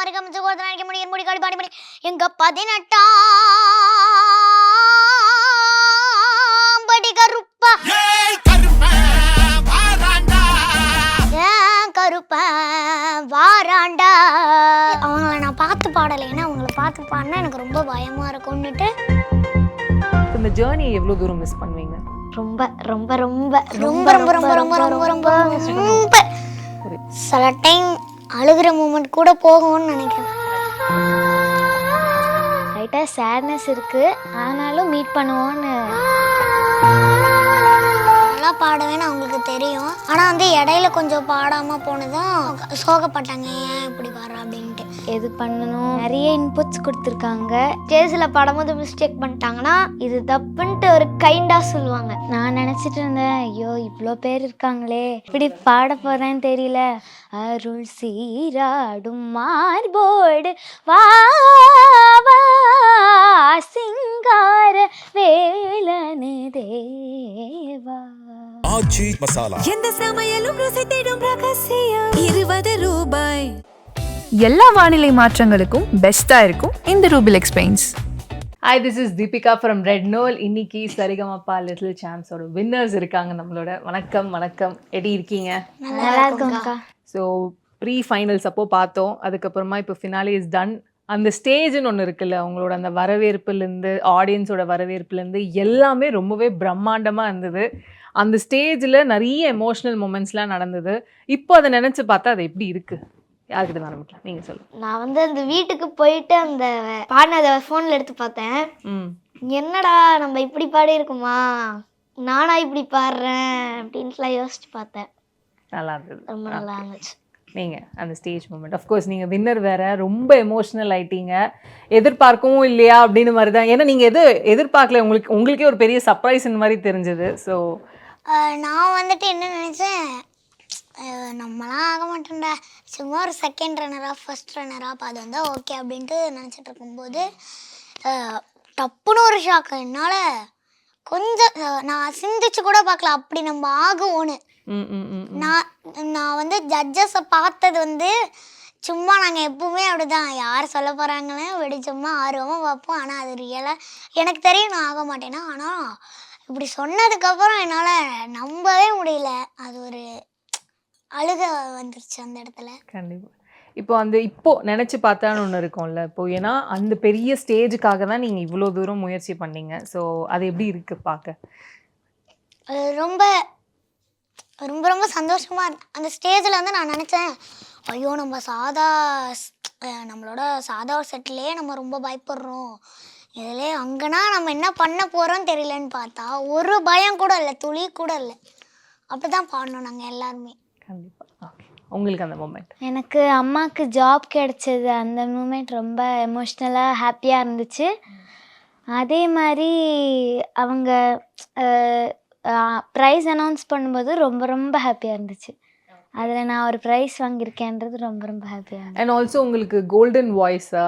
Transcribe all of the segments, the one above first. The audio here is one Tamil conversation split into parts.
மறுக்க நினைக்க முடியும் முடி காடி பாடி முடி எங்க 18ஆம் படி கருப்பா கருப்ப வாராண்டா. அவங்கள நான் பார்த்து பாடலைன்னா அவங்கள பார்த்து பாடினா எனக்கு ரொம்ப பயமா இருக்கும்னுட்டு. இந்த ஜேர்னியை எவ்வளவு தூரம் மிஸ் பண்ணுவீங்க? ரொம்ப ரொம்ப ரொம்ப ரொம்ப ரொம்ப ரொம்ப ரொம்ப ரொம்ப ரொம்ப ரொம்ப சில டைம் அழுகிற மூமெண்ட் கூட போகும்னு நினைக்கிறேன். லைட்டாக சேட்னஸ் இருக்கு, ஆனாலும் மீட் பண்ணுவோன்னு நல்லா பாடுவேன்னு அவங்களுக்கு தெரியும். ஆனால் வந்து இடையில கொஞ்சம் பாடாமல் போனதும் சோகப்பட்டாங்க, ஏன் இப்படி பாடுற அப்படின்ட்டு. எது பண்ணணும் நிறைய இன்புட்ஸ் கொடுத்துருக்காங்க. ஸ்டேஜில் பாடும்போது மிஸ்டேக் பண்ணிட்டாங்கன்னா இது தப்புன்ட்டு ஒரு கைண்டாக சொல்லுவாங்க. நான் நினச்சிட்டு இருந்தேன், ஐயோ இவ்வளோ பேர் இருக்காங்களே இப்படி பாட போகிறேன்னு தெரியல. அருள் சீராடும் மார்போடு வா சிங்கார வேலனு தேவா. ஆச்சி மசாலா எந்த சமையலும் ருசி தேடும் ரகசியம் 20 ரூபாய். எல்லா வானிலை மாற்றங்களுக்கும் பெஸ்டா இருக்கும் இந்த ரூபில் எக்ஸ்பெயின்ஸ். Hi, this is Deepika from red knoll. இன்னைக்கு சரிகமப்பா லிட்டில் சாம்ஸோட வின்னர்ஸ் இருக்காங்க நம்மளோட. வணக்கம் வணக்கம், எப்படி இருக்கீங்க? நல்லா இருக்கும்க்கா. ஸோ ப்ரீ ஃபைனல்ஸ் அப்போ பார்த்தோம், அதுக்கப்புறமா இப்போ ஃபினாலே இஸ் டன். அந்த ஸ்டேஜ்னு ஒன்று இருக்குல்ல, அவங்களோட அந்த வரவேற்புலேருந்து ஆடியன்ஸோட வரவேற்புலேருந்து எல்லாமே ரொம்பவே பிரம்மாண்டமாக இருந்தது. அந்த ஸ்டேஜில் நிறைய எமோஷ்னல் மூமெண்ட்ஸ்லாம் நடந்தது. இப்போ அதை நினச்சி பார்த்தா அது எப்படி இருக்குது? யாருக்கிட்ட ஆரம்பிக்கலாம், நீங்கள் சொல்லுங்கள். நான் வந்து அந்த வீட்டுக்கு போயிட்டு அந்த பாடினதை ஃபோனில் எடுத்து பார்த்தேன். என்னடா நம்ம இப்படி பாடி இருக்குமா, நானா இப்படி பாடுறேன் அப்படின்ட்டுலாம் யோசிச்சு பார்த்தேன். நல்லா இருந்தது, ரொம்ப நல்லா இருந்துச்சு. நீங்கள் அந்த ஸ்டேஜ் மூமெண்ட், அஃப்கோர்ஸ் நீங்கள் வின்னர் வேறு, ரொம்ப எமோஷ்னல் ஆகிட்டீங்க. எதிர்பார்க்கவும் இல்லையா அப்படின்னு மாதிரி தான். ஏன்னா நீங்கள் எதிர்பார்க்கல, உங்களுக்கே ஒரு பெரிய சர்ப்ரைஸ் மாதிரி தெரிஞ்சது. ஸோ நான் வந்துட்டு என்ன நினச்சேன், நம்மளாம் ஆக மாட்டோம்டா, சும்மா ஒரு செகண்ட் ரன்னராக ஃபர்ஸ்ட் ரன்னராக அது வந்தால் ஓகே அப்படின்ட்டு நினச்சிட்டு இருக்கும்போது டப்புன்னு ஒரு ஷாக்கு. என்னால் கொஞ்சம் நான் சிந்திச்சு கூட பார்க்கல அப்படி நம்ம ஆகுவோன்னு. நான் வந்து ஜட்ஜஸை பார்த்தது வந்து சும்மா நாங்கள் எப்பவுமே அப்படிதான், யார் சொல்ல போகிறாங்கன்னு வெடிச்சோம்மா ஆர்வமாக பார்ப்போம். ஆனால் அது ரியலாக எனக்கு தெரியும் நான் ஆக மாட்டேன்னா. ஆனால் இப்படி சொன்னதுக்கப்புறம் என்னால் நம்பவே முடியல. அது ஒரு அழுக வந்துருச்சு அந்த இடத்துல. கண்டிப்பாக. இப்போ நினச்சி பார்த்தான்னு ஒன்று இருக்கும்ல இப்போ, ஏன்னா அந்த பெரிய ஸ்டேஜுக்காக தான் நீங்கள் இவ்வளோ தூரம் முயற்சி பண்ணீங்க. ஸோ அது எப்படி இருக்குது பார்க்க? அது ரொம்ப ரொம்ப ரொம்ப சந்தோஷமாக இருக்கு. அந்த ஸ்டேஜில் வந்து நான் நினச்சேன், ஐயோ நம்ம நம்மளோட சாதா செட்டிலே நம்ம ரொம்ப பயப்படுறோம், இதிலே அங்கேனா நம்ம என்ன பண்ண போகிறோன்னு தெரியலன்னு பார்த்தா ஒரு பயம் கூட இல்லை, துளி கூட இல்லை. அப்படி தான் பாடணும் நாங்கள் எல்லாருமே. கண்டிப்பாக. ஓகே, உங்களுக்கு அந்த மூமெண்ட்? எனக்கு அம்மாவுக்கு ஜாப் கிடைச்சது, அந்த மூமெண்ட் ரொம்ப எமோஷ்னலாக ஹாப்பியாக இருந்துச்சு. அதே மாதிரி அவங்க ப்ரைஸ் அனௌன்ஸ் பண்ணும்போது ரொம்ப ரொம்ப ஹாப்பியாக இருந்துச்சு. அதில் நான் ஒரு ப்ரைஸ் வாங்கியிருக்கேன்றது ரொம்ப ரொம்ப ஹாப்பியாக இருந்துச்சு. அண்ட் ஆல்சோ உங்களுக்கு கோல்டன் வாய்ஸா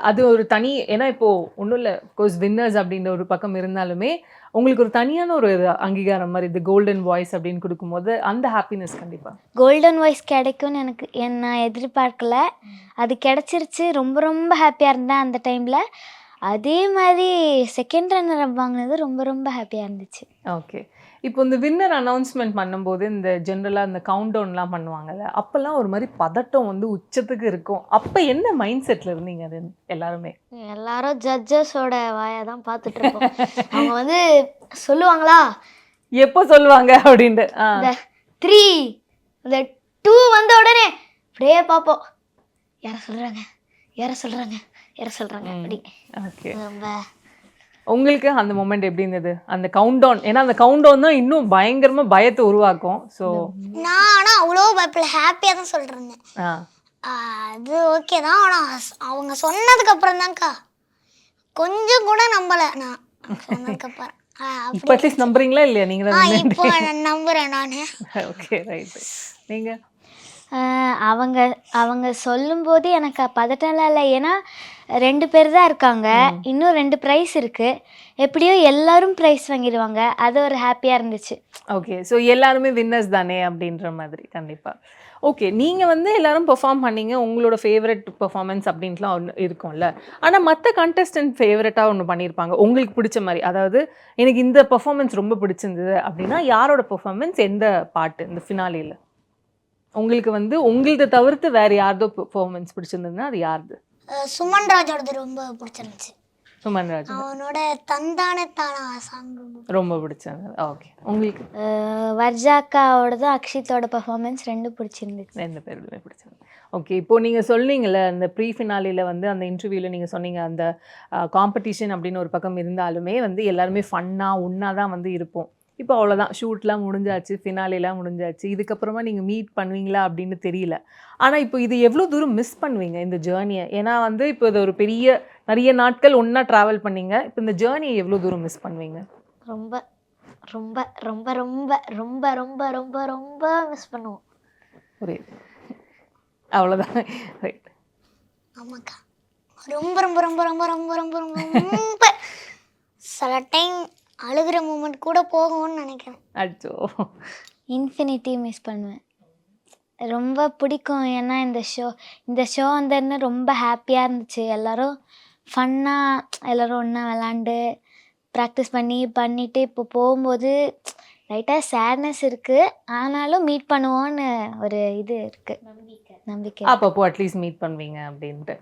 அது ஒரு தனி, ஏன்னா இப்போது ஒன்றும் இல்லை, கோர்ஸ் வின்னர்ஸ் அப்படின்ற ஒரு பக்கம் இருந்தாலுமே உங்களுக்கு ஒரு தனியான ஒரு அங்கீகாரம் மாதிரி இந்த கோல்டன் வாய்ஸ் அப்படின்னு கொடுக்கும்போது அந்த ஹாப்பினஸ் கண்டிப்பாக. கோல்டன் வாய்ஸ் கிடைக்கும்னு நான் எதிர்பார்க்கல, அது கிடச்சிருச்சு. ரொம்ப ரொம்ப ஹாப்பியாக இருந்தேன் அந்த டைமில். அதே மாதிரி செகண்ட் ரன்னர் வாங்கினது ரொம்ப ரொம்ப ஹாப்பியாக இருந்துச்சு. ஓகே, இப்போ இந்த வின்னர் அனௌன்ஸ்மெண்ட் பண்ணும்போது இந்த ஜென்ரலாக இந்த கவுண்ட் டவுன்லாம் பண்ணுவாங்கல்ல, அப்போல்லாம் ஒரு மாதிரி பதட்டம் வந்து உச்சத்துக்கு இருக்கும். அப்போ என்ன மைண்ட் செட்டில் இருந்தீங்க? அது எல்லாரும் ஜட்ஜஸோட வாயை தான் பார்த்துட்டு இருக்கோம். அவங்க வந்து சொல்லுவாங்களா, எப்போ சொல்லுவாங்க அப்படின்ட்டு. 3 இந்த 2 வந்த உடனே அப்படியே பார்ப்போம், யாரை சொல்கிறாங்க அப்படி. ஓகே, ரொம்ப உங்களுக்கு அந்த மொமெண்ட் எப்படி இருந்தது அந்த கவுண்ட் டவுன்? ஏன்னா அந்த கவுண்ட் டவுன் தான் இன்னும் பயங்கரமாக பயத்தை உருவாக்கும். ஸோ நான் ஆனால் அவ்வளோ பயப்பில் ஹாப்பியாக தான் சொல்கிறேங்க. அது ஓகே தான். ஆனால் அவங்க சொன்னதுக்கு அப்புறம் தான்க்கா கொஞ்சம் கூட நம்பலை. நான் சொன்னதுக்கப்புறம் இப்போ அட்லீஸ்ட் நம்புறீங்களா இல்லையா நீங்கள் தான்? இப்போ நம்புகிறேன் நான். Okay, right. நீங்கள் அவங்க சொல்லும்போது எனக்கு பதட்டம்லாம் இல்லை. ஏன்னா 2 பேர் தான் இருக்காங்க. இன்னும் 2 ப்ரைஸ் இருக்கு. எப்படியோ எல்லாரும் ப்ரைஸ் வாங்கிடுவாங்க. அது ஒரு ஹாப்பியாக இருந்துச்சு. ஓகே. ஸோ எல்லாருமே வின்னர்ஸ் தானே அப்படின்ற மாதிரி கண்டிப்பாக. ஓகே. நீங்கள் வந்து எல்லாரும் பெர்ஃபார்ம் பண்ணீங்க. உங்களோட ஃபேவரட் பெர்ஃபார்மன்ஸ் அப்படின்ட்டுலாம் ஒன்று இருக்கும்ல. ஆனால் மற்ற கண்டஸ்டன்ட் ஃபேவரட்டாக ஒன்று பண்ணியிருப்பாங்க உங்களுக்கு பிடிச்ச மாதிரி. அதாவது எனக்கு இந்த பெர்ஃபார்மன்ஸ் ரொம்ப பிடிச்சிருந்தது அப்படின்னா யாரோட பெர்ஃபார்மன்ஸ் எந்த பாட்டு இந்த ஃபினாலியில் உங்களுக்கு வந்து உங்களது தவிர்த்து வேறு யார்தோ பெர்ஃபார்மன்ஸ் பிடிச்சிருந்ததுன்னா அது யாருது? சுமன் ராஜோடது ரொம்ப பிடிச்சிருந்துச்சு. சுமன் ராஜ் அவனோட தந்தான தானா சாங் ரொம்ப பிடிச்சிருந்தது. ஓகே. உங்களுக்கு? வர்ஜாக்காவோடதும் அக்ஷித்தோட பர்ஃபார்மன்ஸ் 2 பிடிச்சிருந்துச்சு. 2 பேருமே பிடிச்சிருந்தது. ஓகே. இப்போது நீங்கள் சொன்னீங்கள்ல அந்த ப்ரீ ஃபினாலியில் வந்து அந்த இன்டர்வியூவில் நீங்கள் சொன்னீங்க அந்த காம்படிஷன் அப்படின்னு ஒரு பக்கம் இருந்தாலுமே வந்து எல்லாருமே ஃபன்னாக ஒன்றா தான் வந்து இருப்போம். இப்போ அவ்வளோதான், ஷூட்லாம் முடிஞ்சாச்சு, ஃபினாலிலாம் முடிஞ்சாச்சு. இதுக்கப்புறமா நீங்கள் மீட் பண்ணுவீங்களா அப்படின்னு தெரியல. ஆனால் இப்போ இது எவ்வளோ தூரம் மிஸ் பண்ணுவீங்க இந்த ஜேர்னியை? ஏன்னா வந்து இப்போ இது ஒரு நிறைய நாட்கள் ஒன்றா ட்ராவல் பண்ணீங்க. இப்போ இந்த ஜேர்னியை எவ்வளோ தூரம் மிஸ் பண்ணுவீங்க? ரொம்ப ரொம்ப ரொம்ப ரொம்ப ரொம்ப ரொம்ப ரொம்ப ரொம்ப மிஸ் பண்ணுவோம். புரியுது. அவ்வளோதான். ரைட். ஆமாக்கா, ரொம்ப ரொம்ப ரொம்ப ரொம்ப ரொம்ப ரொம்ப ரொம்ப ரொம்ப சில டைம் அழுகிற மூமெண்ட் கூட போகும்னு நினைக்கிறேன். அச்சோ. இன்ஃபினிட்டி மிஸ் பண்ணுவேன். ரொம்ப பிடிக்கும். ஏன்னா இந்த ஷோ வந்ததுன்னு ரொம்ப ஹாப்பியாக இருந்துச்சு. எல்லோரும் ஃபன்னாக எல்லோரும் ஒன்றா விளாண்டு ப்ராக்டிஸ் பண்ணிவிட்டு இப்போ போகும்போது லைட்டாக சேட்னஸ் இருக்குது. ஆனாலும் மீட் பண்ணுவோன்னு ஒரு இது இருக்குது, நம்பிக்கை. அப்பப்போ அட்லீஸ்ட் மீட் பண்ணுவீங்க அப்படின்ட்டு.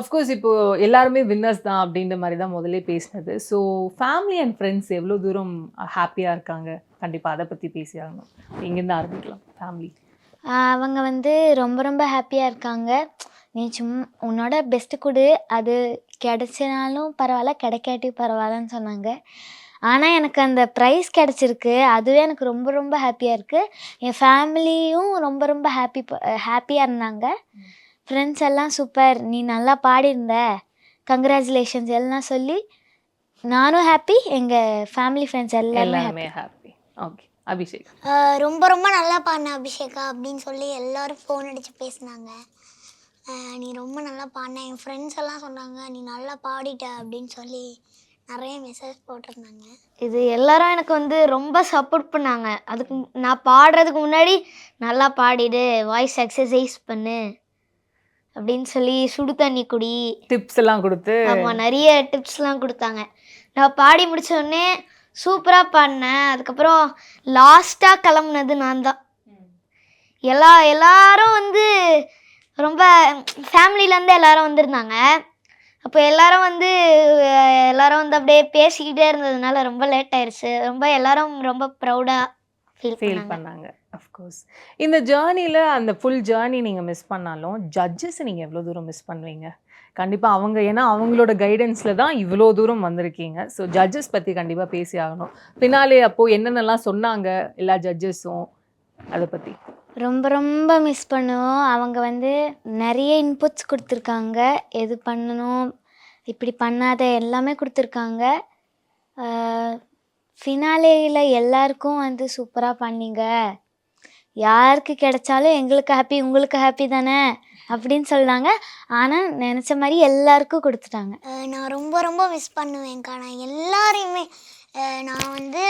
அஃப்கோர்ஸ் இப்போது எல்லாருமே வின்னர்ஸ் தான் அப்படின்ற மாதிரி தான் முதலே பேசினது. ஸோ ஃபேமிலி அண்ட் ஃப்ரெண்ட்ஸ் எவ்வளோ தூரம் ஹாப்பியாக இருக்காங்க? கண்டிப்பாக அதை பற்றி பேசி ஆகணும். இங்கேருந்து ஆரம்பிக்கலாம். ஃபேமிலி அவங்க வந்து ரொம்ப ரொம்ப ஹாப்பியாக இருக்காங்க. நீ உன்னோட பெஸ்ட்டு கொடு, அது கிடைச்சினாலும் பரவாயில்ல, கிடைக்காட்டி பரவாயில்லன்னு சொன்னாங்க. ஆனால் எனக்கு அந்த ப்ரைஸ் கிடச்சிருக்கு, அதுவே எனக்கு ரொம்ப ரொம்ப ஹாப்பியாக இருக்குது. என் ஃபேமிலியும் ரொம்ப ரொம்ப ஹாப்பியாக இருந்தாங்க. ஃப்ரெண்ட்ஸ் எல்லாம் சூப்பர், நீ நல்லா பாடியிருந்த, கங்க்ராச்சுலேஷன்ஸ் எல்லாம் சொல்லி நானும் ஹாப்பி, எங்கள் ஃபேமிலி ஃப்ரெண்ட்ஸ் எல்லாருமே ஹாப்பி. ஓகே. அபிஷேக்? ரொம்ப ரொம்ப நல்லா பாடின அபிஷேகா அப்படின்னு சொல்லி எல்லோரும் ஃபோன் அடித்து பேசினாங்க. நீ ரொம்ப நல்லா பாடின, என் ஃப்ரெண்ட்ஸ் எல்லாம் சொன்னாங்க நீ நல்லா பாடிட்ட அப்படின்னு சொல்லி நிறைய மெசேஜ் போட்டிருந்தாங்க. இது எல்லாரும் எனக்கு வந்து ரொம்ப சப்போர்ட் பண்ணாங்க. அதுக்கு நான் பாடுறதுக்கு முன்னாடி நல்லா பாடிடு, வாய்ஸ் எக்ஸசைஸ் பண்ணு அப்படின்னு சொல்லி சுடு தண்ணி குடி டிப்ஸ் எல்லாம் கொடுத்து, ஆமாம் நிறைய டிப்ஸ்லாம் கொடுத்தாங்க. நான் பாடி முடித்தோடனே சூப்பராக பாடினேன். அதுக்கப்புறம் லாஸ்ட்டாக கிளம்புனது நான் தான். எல்லாரும் வந்து ரொம்ப ஃபேமிலியிலேருந்து எல்லாரும் வந்திருந்தாங்க. அப்போ எல்லாரும் வந்து அப்படியே பேசிக்கிட்டே இருந்ததுனால ரொம்ப லேட் ஆயிடுச்சு. எல்லாரும் ரொம்ப ப்ரௌடாக ஃபீல் பண்ணாங்க. அஃப்கோர்ஸ் இந்த ஜேர்னியில் அந்த ஃபுல் ஜேர்னி நீங்கள் மிஸ் பண்ணாலும் ஜட்ஜஸ் நீங்கள் எவ்வளோ தூரம் மிஸ் பண்ணுவீங்க? கண்டிப்பாக அவங்க, ஏன்னா அவங்களோட கைடன்ஸில் தான் இவ்வளோ தூரம் வந்திருக்கீங்க. ஸோ ஜட்ஜஸ் பற்றி கண்டிப்பாக பேசி ஆகணும். பின்னாலே அப்போது என்னென்னலாம் சொன்னாங்க எல்லா ஜட்ஜஸும், அதை பற்றி? ரொம்ப ரொம்ப மிஸ் பண்ணுவோம். அவங்க வந்து நிறைய இன்புட்ஸ் கொடுத்துருக்காங்க. எது பண்ணணும், இப்படி பண்ணாத எல்லாமே கொடுத்துருக்காங்க. ஃபினாலேயில் எல்லாருக்கும் வந்து சூப்பராக பண்ணீங்க, யாருக்கு கிடைச்சாலும் எங்களுக்கு ஹாப்பி, உங்களுக்கு ஹாப்பி தானே அப்படின்னு சொல்கிறாங்க. ஆனால் நினச்ச மாதிரி எல்லாருக்கும் கொடுத்துட்டாங்க. நான் ரொம்ப ரொம்ப மிஸ் பண்ணுவேன்க்கா. நான் எல்லாரையுமே நான் வந்து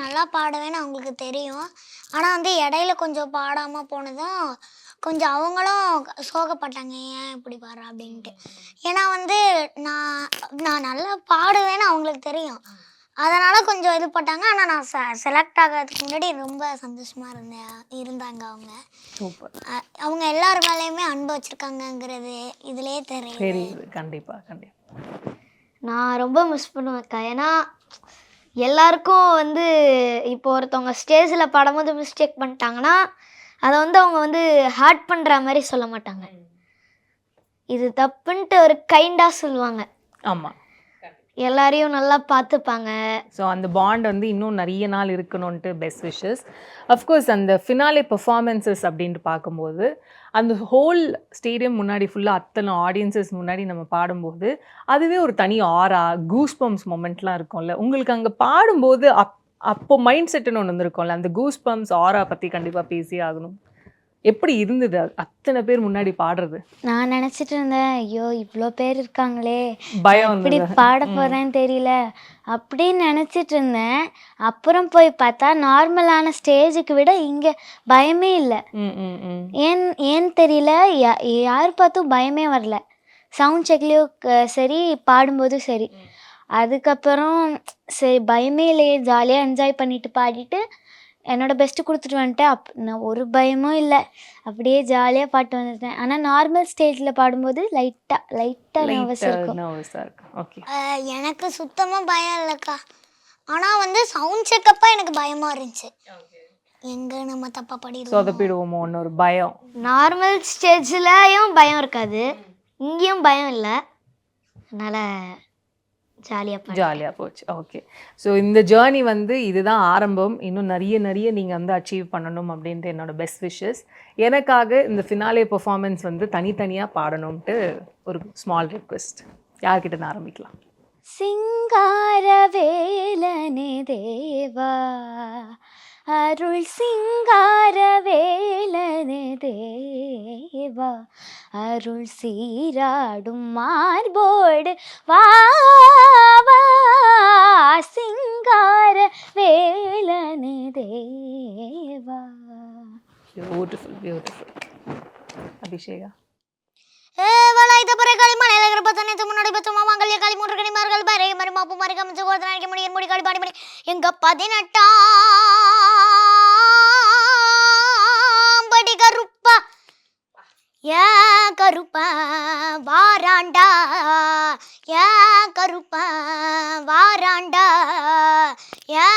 நல்லா பாடுவேன்னு அவங்களுக்கு தெரியும். ஆனால் வந்து இடையில கொஞ்சம் பாடாமல் போனதும் கொஞ்சம் அவங்களும் சோகப்பட்டாங்க, ஏன் இப்படி பாடுற அப்படின்ட்டு. ஏன்னா வந்து நான் நல்லா பாடுவேன்னு அவங்களுக்கு தெரியும், அதனால் கொஞ்சம் இது பட்டாங்க. ஆனால் நான் செலக்ட் ஆகிறதுக்கு முன்னாடி ரொம்ப சந்தோஷமாக இருந்தாங்க அவங்க. அவங்க எல்லார் மேலேயுமே அன்பு வச்சுருக்காங்கங்கிறது இதிலே தெரியுது. கண்டிப்பாக. நான் ரொம்ப மிஸ் பண்ணுவேன்க்கா. ஏன்னா எல்லாருக்கும் வந்து இப்போ ஒருத்தவங்க ஸ்டேஜில் பாடும்போது மிஸ்டேக் பண்ணிட்டாங்கன்னா அதை வந்து அவங்க வந்து ஹார்ட் பண்ணுற மாதிரி சொல்ல மாட்டாங்க, இது தப்புன்ட்டு ஒரு கைண்டாக சொல்லுவாங்க. ஆமாம், எல்லாரையும் நல்லா பார்த்துப்பாங்க. ஸோ அந்த பாண்ட் வந்து இன்னும் நிறைய நாள் இருக்கணும்ன்ட்டு பெஸ்ட் விஷஸ். அஃப்கோர்ஸ் அந்த ஃபினாலே பெர்ஃபார்மன்ஸஸ் அப்படின்ட்டு பார்க்கும்போது அந்த ஹோல் ஸ்டேடியம் முன்னாடி ஃபுல்லாக அத்தனை ஆடியன்ஸஸ் முன்னாடி நம்ம பாடும்போது அதுவே ஒரு தனி ஆரா, கூஸ் பம்ப்ஸ் மொமெண்ட்லாம் இருக்கும்ல. உங்களுக்கு அங்கே பாடும்போது அப்போ மைண்ட் செட்டுன்னு ஒன்று வந்துருக்கும்ல, அந்த கூஸ் பம்ப்ஸ் ஆரா பற்றி கண்டிப்பாக பேசி ஆகணும். எப்படி இருந்தது அத்தனை பேர் முன்னாடி பாடுறது? நான் நினச்சிட்டு இருந்தேன், ஐயோ இவ்வளோ பேர் இருக்காங்களே, பயம் எப்படி வந்ததா? பாட போகிறேன்னு தெரியல அப்படின்னு நினச்சிட்டு இருந்தேன். அப்புறம் போய் பார்த்தா நார்மலான ஸ்டேஜுக்கு விட இங்கே பயமே இல்லை. ஏன்னு தெரியல, யார் பார்த்தும் பயமே வரல. சவுண்ட் செக்லேயும் சரி, பாடும்போதும் சரி. அதுக்கப்புறம் சரி பயமே இல்லையே, ஜாலியாக என்ஜாய் பண்ணிட்டு பாடிட்டு என்னோட பெஸ்ட்டு கொடுத்துட்டு வந்துட்டேன். நான் ஒரு பயமும் இல்லை, அப்படியே ஜாலியாக பாட்டு வந்துட்டேன். ஆனால் நார்மல் ஸ்டேஜில் பாடும்போது லைட்டாக நர்வஸ் இருக்கும். ஓகே. எனக்கு சுத்தமாக பயம் இல்லைக்கா. ஆனால் வந்து சவுண்ட் செக்கப்பா எனக்கு பயமாக இருந்துச்சு, எங்கே நம்ம தப்பாக பாடிடுவோம் சொதப்பிடுவோமோ ஒன்று ஒரு பயம். நார்மல் ஸ்டேஜ்லையும் பயம் இருக்காது, இங்கேயும் பயம் இல்லை. அதனால் ஜாலியாக போச்சு. ஓகே. ஸோ இந்த ஜேர்னி வந்து இதுதான் ஆரம்பம். இன்னும் நிறைய நீங்கள் வந்து அச்சீவ் பண்ணணும் அப்படின்ட்டு என்னோட பெஸ்ட் விஷஸ். எனக்காக இந்த ஃபினாலே பெர்ஃபார்மன்ஸ் வந்து தனித்தனியாக பாடணும்ட்டு ஒரு ஸ்மால் ரிக்வெஸ்ட். யார்கிட்ட நான் ஆரம்பிக்கலாம்? சிங்கார வேலனே தேவா, அருள் சிங்கார வேலனே தேவா, அருள் சீராடும் மார்போடு வாவா, சிங்கார வேலனே தேவா. Beautiful beautiful. அபிஷேகா? வளைத்த பிற களிமண் இலகிற பத்தனை முன்னாடி பத்து மாமாங்கல்ய களி மூன்று கனிமார்கள் பறை மறி மாப்பு மறி கமிச்சு கோர்த்து நினைக்க முடியும் முடி களி பாடி மணி எங்க 18ஆம் படி கருப்பா ஏ கருப்பா வாராண்டா, ஏ கருப்பா வாராண்டா, ஏ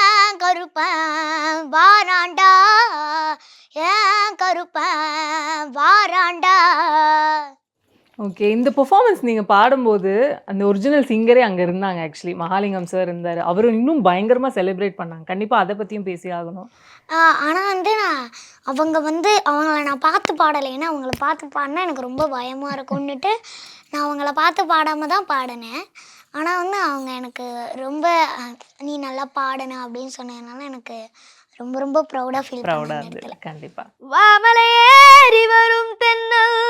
கருப்பா வாராண்டா, ஏ கருப்பா வாராண்டா. ஓகே. இந்த பெர்ஃபார்மன்ஸ் நீங்கள் பாடும்போது அந்த ஒரிஜினல் சிங்கரே அங்கே இருந்தாங்க. ஆக்சுவலி மகாலிங்கம் சார் இருந்தார். அவரும் இன்னும் பயங்கரமாக செலிப்ரேட் பண்ணாங்க. கண்டிப்பாக அதை பற்றியும் பேசி ஆகணும். ஆனால் வந்து அவங்கள நான் பார்த்து பாடலைன்னா, அவங்கள பார்த்து பாடினா எனக்கு ரொம்ப பயமாக இருக்கும்னுட்டு நான் அவங்கள பார்த்து பாடாமல் தான் பாடினேன். ஆனால் வந்து அவங்க எனக்கு ரொம்ப நீ நல்லா பாடின அப்படின்னு சொன்னதுனால எனக்கு ரொம்ப ரொம்ப ப்ரௌடாக ஃபீல் ப்ரௌடாக இருந்தது. கண்டிப்பாக. வாமலையேறி வரும் தென்னல்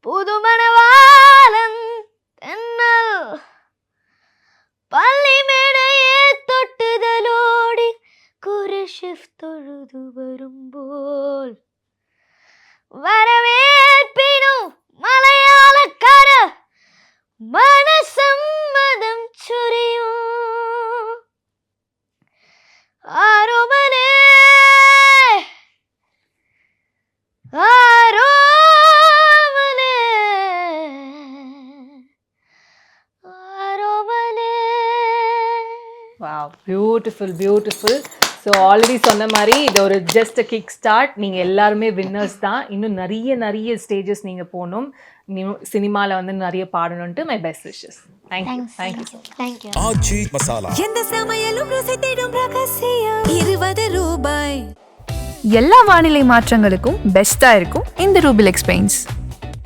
புதுமணவாளன் தென்னல், பள்ளி மேடையே தொட்டுதலோடி குரஷிஃப் தொழுது வரும்போல், வரவேற்பினும் மலையாளக்கார மனசம்மதம் சுரியும் ஆரோமனே ஆரோமனே ஆரோமனே. Wow, beautiful beautiful. So already சொன்ன மாதிரி இது ஒரு ஜஸ்ட் அ கிக் ஸ்டார்ட். நீங்கள் எல்லாருமே வின்னர்ஸ் தான். இன்னும் நிறைய ஸ்டேஜஸ் நீங்கள் போகணும். சினிமாவில் வந்து நிறைய பாடணுன்ட்டு மை பெஸ்ட் விஷஸ். தேங்க்யூ. ஆச்சி மசாலா. எந்த சமையலும் ருசி தேடும் ரகசியம் 20 ரூபாய். எல்லா வானிலை மாற்றங்களுக்கும் பெஸ்ட்டாக இருக்கும் இந்த ரூபிலெக்ஸ் பெயிண்ட்ஸ்.